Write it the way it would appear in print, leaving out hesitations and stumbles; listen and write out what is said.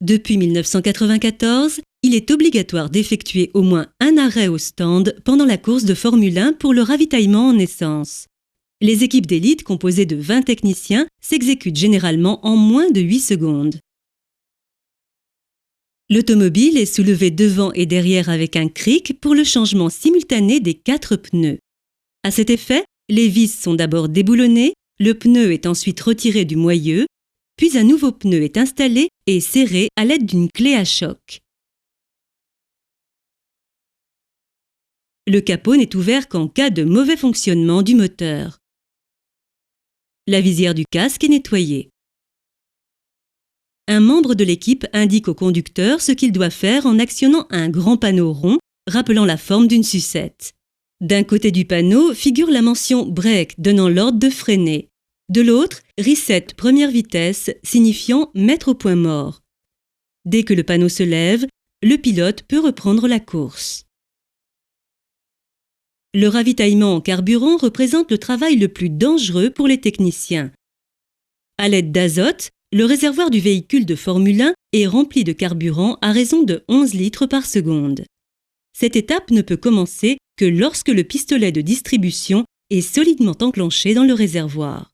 Depuis 1994, il est obligatoire d'effectuer au moins un arrêt au stand pendant la course de Formule 1 pour le ravitaillement en essence. Les équipes d'élite composées de 20 techniciens s'exécutent généralement en moins de 8 secondes. L'automobile est soulevée devant et derrière avec un cric pour le changement simultané des 4 pneus. À cet effet, les vis sont d'abord déboulonnées, le pneu est ensuite retiré du moyeu, puis un nouveau pneu est installé et serré à l'aide d'une clé à choc. Le capot n'est ouvert qu'en cas de mauvais fonctionnement du moteur. La visière du casque est nettoyée. Un membre de l'équipe indique au conducteur ce qu'il doit faire en actionnant un grand panneau rond rappelant la forme d'une sucette. D'un côté du panneau figure la mention « Break » donnant l'ordre de freiner. De l'autre, « Reset première vitesse » signifiant « mettre au point mort ». Dès que le panneau se lève, le pilote peut reprendre la course. Le ravitaillement en carburant représente le travail le plus dangereux pour les techniciens. À l'aide d'azote, le réservoir du véhicule de Formule 1 est rempli de carburant à raison de 11 litres par seconde. Cette étape ne peut commencer que lorsque le pistolet de distribution est solidement enclenché dans le réservoir.